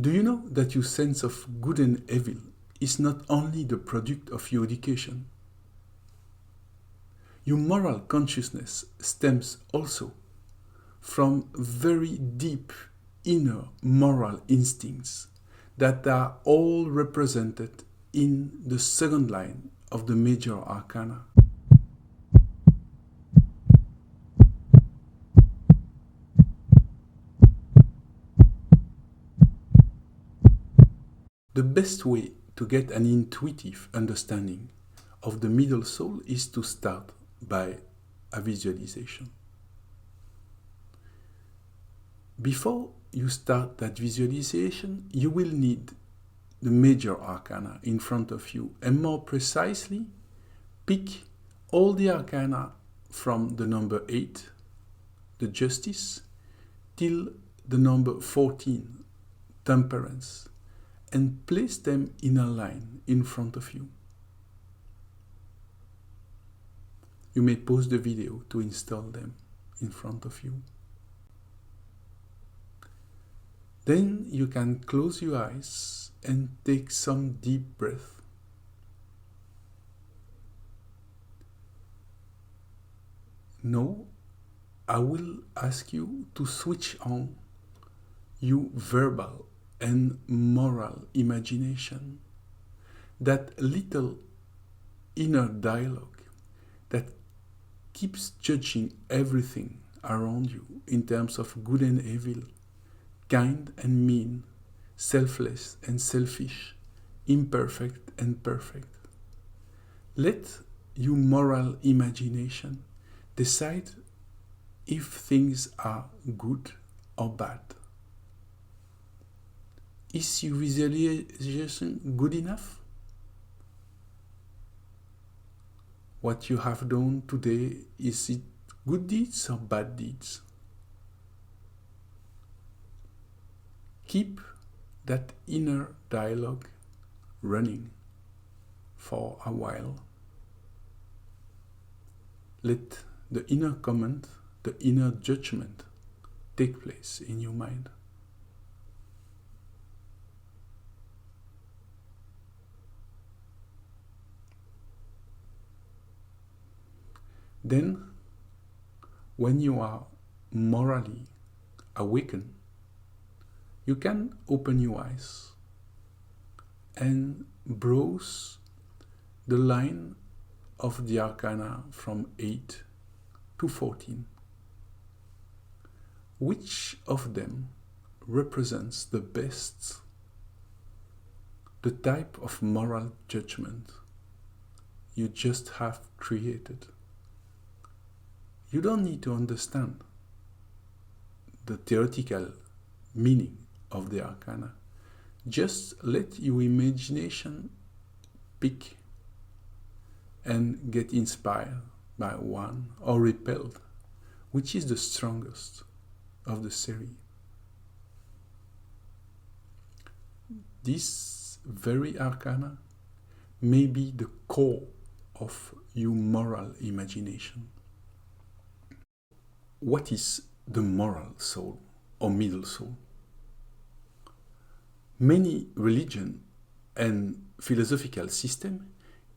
Do you know that your sense of good and evil is not only the product of your education? Your moral consciousness stems also from very deep inner moral instincts that are all represented in the second line of the major arcana. The best way to get an intuitive understanding of the middle soul is to start by a visualization. Before you start that visualization, you will need the major arcana in front of you, and more precisely, pick all the arcana from the number 8, the Justice, till the number 14, Temperance, and place them in a line in front of you. You may pause the video to install them in front of you. Then you can close your eyes and take some deep breath. Now, I will ask you to switch on your verbal and moral imagination, that little inner dialogue that keeps judging everything around you in terms of good and evil, kind and mean, selfless and selfish, imperfect and perfect. Let your moral imagination decide if things are good or bad. Is your visualization good enough? What you have done today, is it good deeds or bad deeds? Keep that inner dialogue running for a while. Let the inner comment, the inner judgment take place in your mind. Then, when you are morally awakened, you can open your eyes and browse the line of the arcana from 8 to 14. Which of them represents the best, the type of moral judgment you just have created? You don't need to understand the theoretical meaning of the arcana. Just let your imagination pick and get inspired by one or repelled, which is the strongest of the series. This very arcana may be the core of your moral imagination. What is the moral soul or middle soul? Many religion and philosophical systems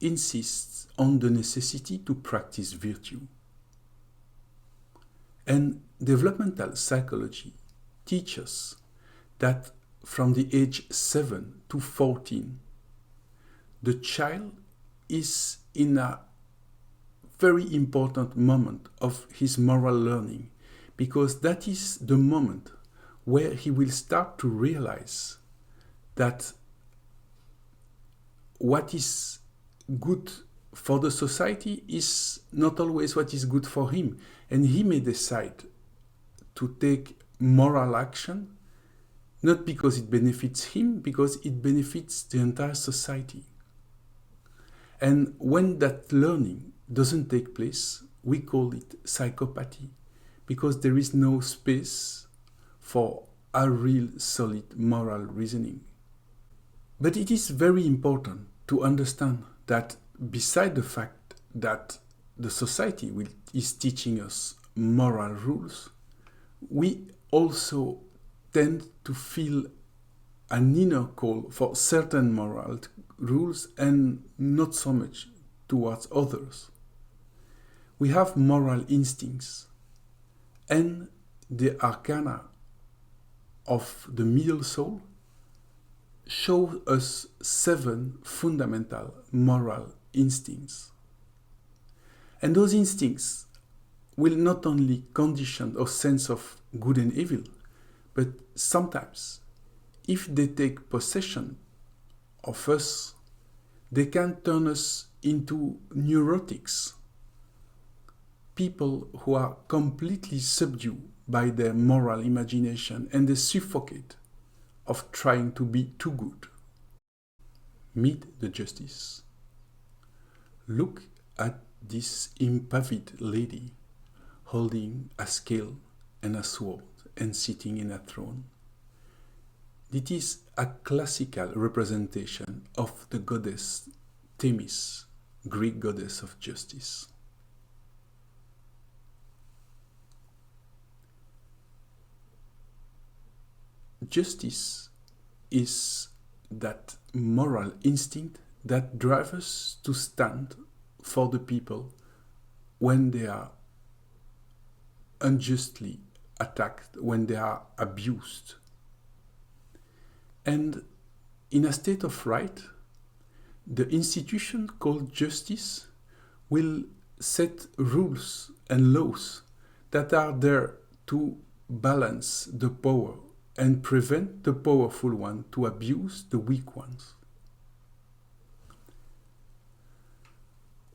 insist on the necessity to practice virtue. And developmental psychology teaches that from the age 7 to 14, the child is in a very important moment of his moral learning, because that is the moment where he will start to realize that what is good for the society is not always what is good for him, and he may decide to take moral action not because it benefits him, because it benefits the entire society. And when that learning doesn't take place, we call it psychopathy, because there is no space for a real solid moral reasoning. But it is very important to understand that beside the fact that the society is teaching us moral rules, we also tend to feel an inner call for certain moral rules and not so much towards others. We have moral instincts, and the arcana of the middle soul show us 7 fundamental moral instincts. And those instincts will not only condition our sense of good and evil, but sometimes, if they take possession of us, they can turn us into neurotics, people who are completely subdued by their moral imagination and they suffocate of trying to be too good. Meet the justice. Look at this impavied lady holding a scale and a sword and sitting in a throne. It is a classical representation of the goddess Themis, Greek goddess of justice. Justice is that moral instinct that drives us to stand for the people when they are unjustly attacked, when they are abused. And in a state of right, the institution called justice will set rules and laws that are there to balance the power and prevent the powerful one to abuse the weak ones.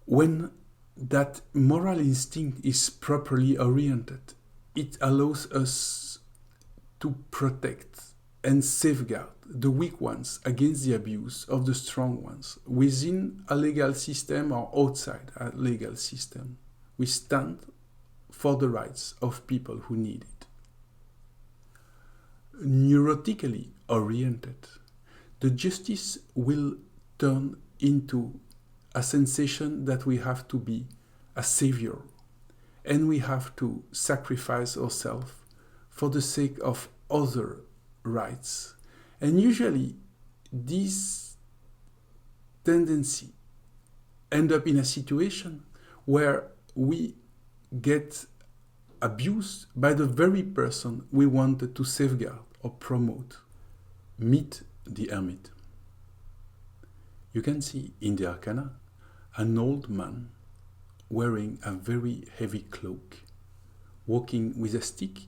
When that moral instinct is properly oriented, it allows us to protect and safeguard the weak ones against the abuse of the strong ones within a legal system or outside a legal system. We stand for the rights of people who need it. Neurotically oriented, the justice will turn into a sensation that we have to be a savior and we have to sacrifice ourselves for the sake of other rights. And usually this tendency end up in a situation where we get abused by the very person we wanted to safeguard or promote. Meet the hermit. You can see in the arcana an old man wearing a very heavy cloak, walking with a stick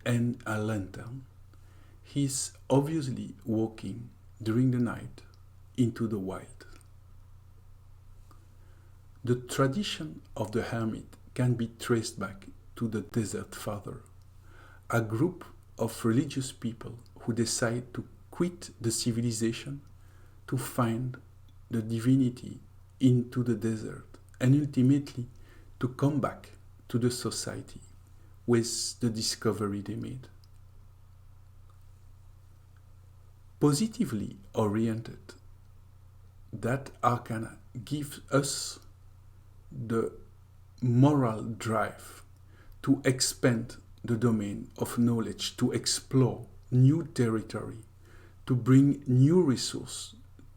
and a lantern. He's obviously walking during the night into the wild. The tradition of the hermit can be traced back to the Desert Father, a group of religious people who decide to quit the civilization to find the divinity into the desert and ultimately to come back to the society with the discovery they made. Positively oriented, that arcana gives us the moral drive to expand the domain of knowledge, to explore new territory, to bring new resource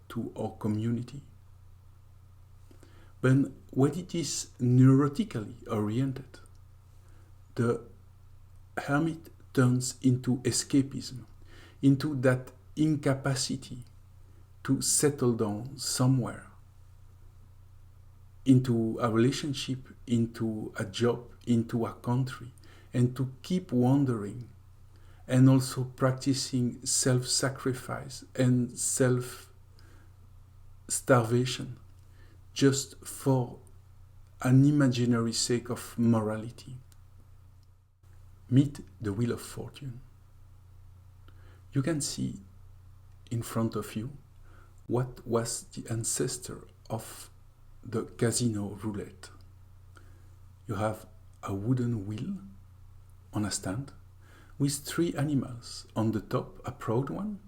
to our community. But when it is neurotically oriented, the hermit turns into escapism, into that incapacity to settle down somewhere, into a relationship, into a job, into a country, and to keep wandering and also practicing self-sacrifice and self-starvation just for an imaginary sake of morality. Meet the Wheel of Fortune. You can see in front of you what was the ancestor of the casino roulette. You have a wooden wheel on a stand with 3 animals. On the top, a proud one.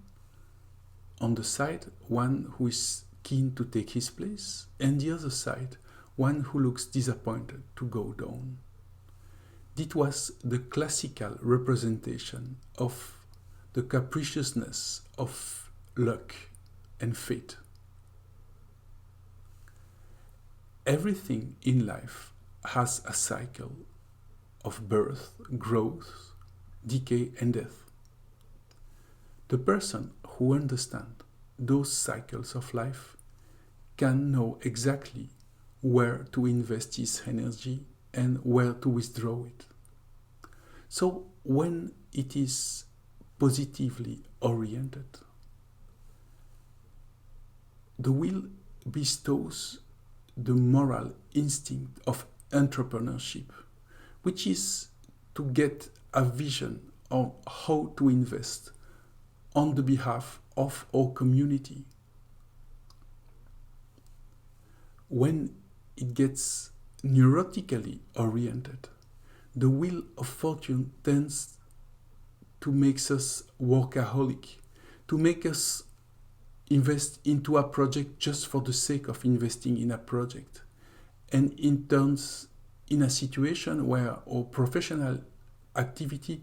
On the side, one who is keen to take his place. And the other side, one who looks disappointed to go down. It was the classical representation of the capriciousness of luck and fate. Everything in life has a cycle of birth, growth, decay, and death. The person who understands those cycles of life can know exactly where to invest his energy and where to withdraw it. So when it is positively oriented, the will bestows the moral instinct of entrepreneurship, which is to get a vision of how to invest on the behalf of our community. When it gets neurotically oriented, the wheel of fortune tends to make us workaholic, to make us invest into a project just for the sake of investing in a project, and it turns in a situation where our professional activity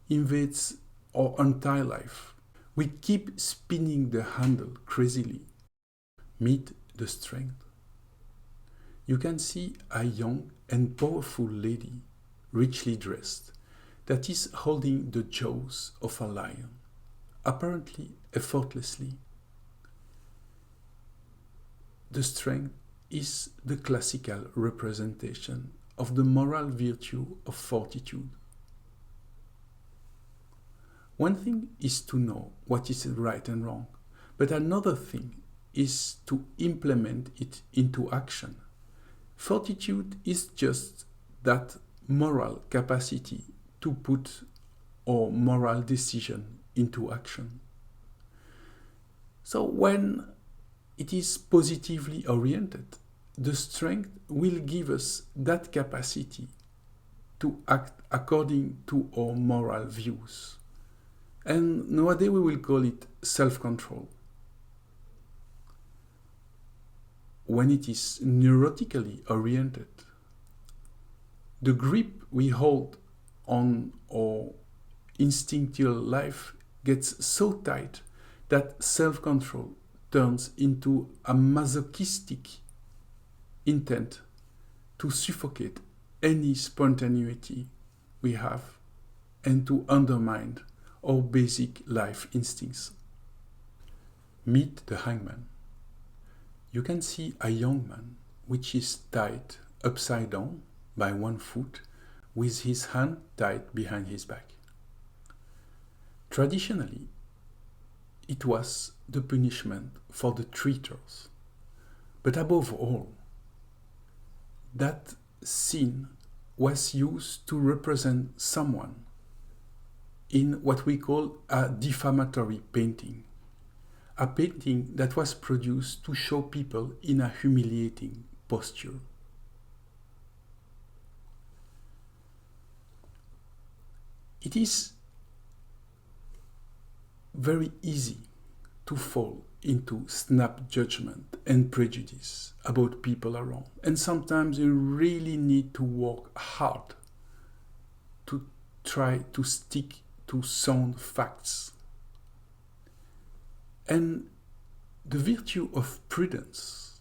invades our entire life. We keep spinning the handle crazily. Meet the strength. You can see a young and powerful lady, richly dressed, that is holding the jaws of a lion, apparently effortlessly. The strength is the classical representation of the moral virtue of fortitude. One thing is to know what is right and wrong, but another thing is to implement it into action. Fortitude is just that moral capacity to put our moral decision into action. So when it is positively oriented, the strength will give us that capacity to act according to our moral views. And nowadays we will call it self-control. When it is neurotically oriented, the grip we hold on our instinctual life gets so tight that self-control turns into a masochistic intent to suffocate any spontaneity we have and to undermine our basic life instincts. Meet the hangman. You can see a young man which is tied upside down by one foot with his hand tied behind his back. Traditionally, it was the punishment for the traitors. But above all, that scene was used to represent someone in what we call a defamatory painting. A painting that was produced to show people in a humiliating posture. It is very easy to fall into snap judgment and prejudice about people around. And sometimes you really need to work hard to try to stick to sound facts. And the virtue of prudence,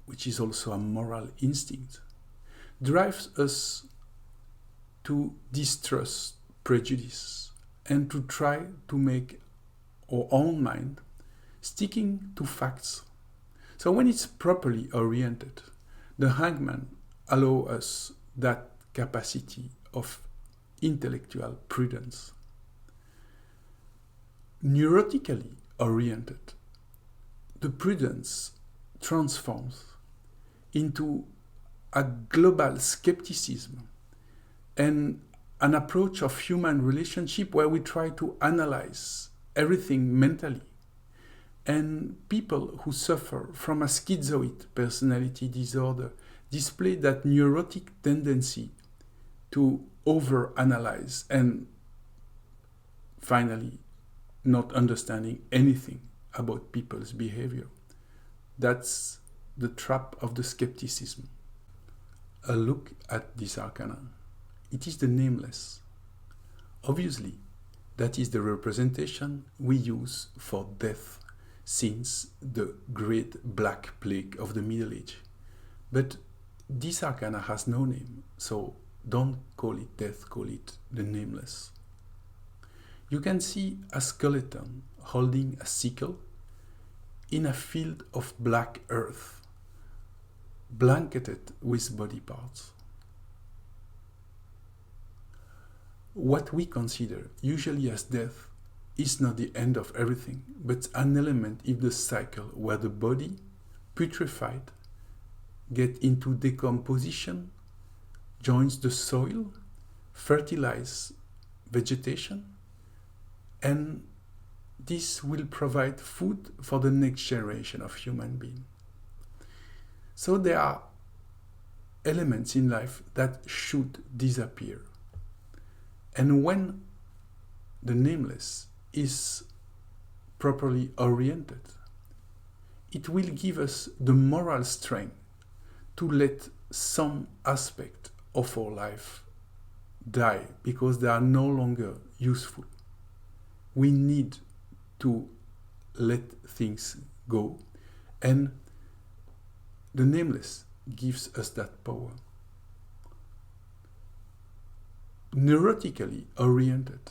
which is also a moral instinct, drives us to distrust prejudice and to try to make our own mind sticking to facts. So when it's properly oriented, the hangman allows us that capacity of intellectual prudence. Neurotically oriented, the prudence transforms into a global skepticism and an approach of human relationship where we try to analyze everything mentally. And people who suffer from a schizoid personality disorder display that neurotic tendency to overanalyze and finally not understanding anything about people's behavior. That's the trap of the skepticism. A look at this arcana. It is the nameless. Obviously, That is the representation we use for death since the Great Black Plague of the Middle Age. But this arcana has no name, so don't call it death, call it the nameless. You can see a skeleton holding a sickle in a field of black earth, blanketed with body parts. What we consider usually as death is not the end of everything, but an element in the cycle where the body, putrefied, gets into decomposition, joins the soil, fertilizes vegetation, and this will provide food for the next generation of human beings. So there are elements in life that should disappear. And when the nameless is properly oriented, it will give us the moral strength to let some aspect of our life die because they are no longer useful. We need to let things go, and the nameless gives us that power. Neurotically oriented,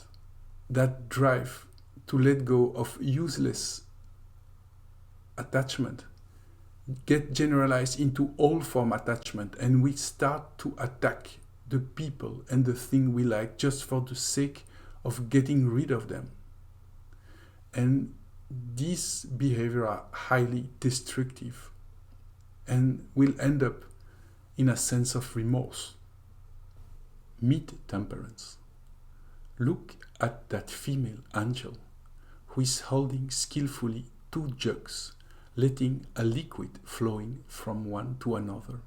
that drive to let go of useless attachment get generalized into all form attachment, and we start to attack the people and the thing we like just for the sake of getting rid of them. And these behaviors are highly destructive and will end up in a sense of remorse. Meet temperance. Look at that female angel who is holding skillfully 2 jugs, letting a liquid flowing from one to another.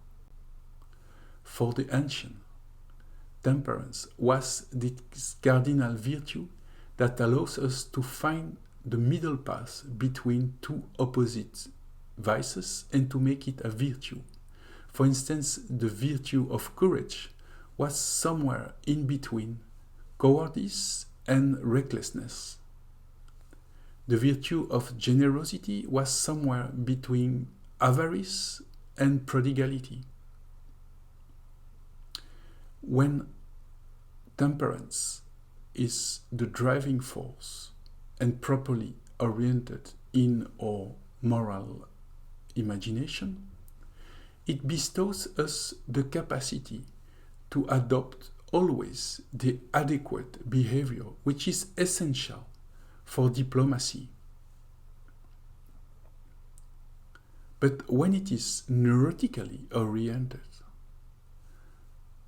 For the ancient, temperance was this cardinal virtue that allows us to find the middle path between 2 opposite vices and to make it a virtue. For instance, the virtue of courage was somewhere in between cowardice and recklessness. The virtue of generosity was somewhere between avarice and prodigality. When temperance is the driving force and properly oriented in our moral imagination, it bestows us the capacity to adopt always the adequate behavior, which is essential for diplomacy. But when it is neurotically oriented,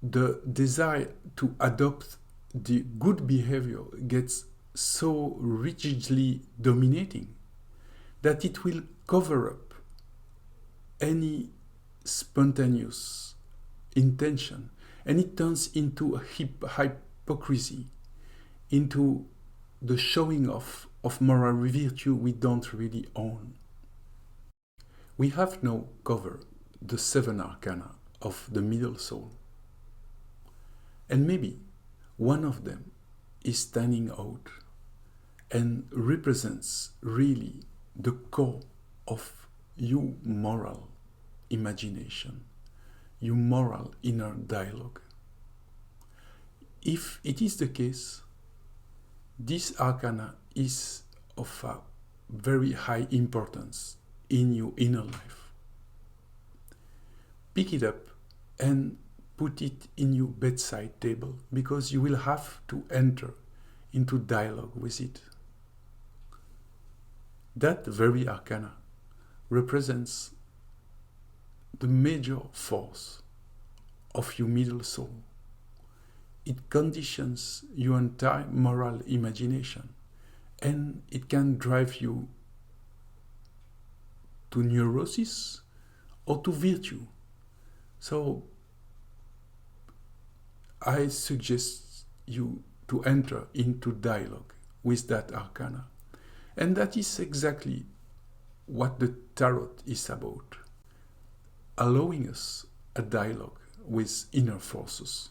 the desire to adopt the good behavior gets so rigidly dominating that it will cover up any spontaneous intention, and it turns into a hypocrisy, into the showing off of moral virtue we don't really own. We have now covered the 7 arcana of the middle soul, and maybe one of them is standing out and represents really the core of your moral imagination, your moral inner dialogue. If it is the case, this arcana is of a very high importance in your inner life. Pick it up and put it in your bedside table, because you will have to enter into dialogue with it. That very arcana represents the major force of your middle soul. It conditions your entire moral imagination, and it can drive you to neurosis or to virtue. So I suggest you to enter into dialogue with that arcana. And that is exactly what the tarot is about, allowing us a dialogue with inner forces.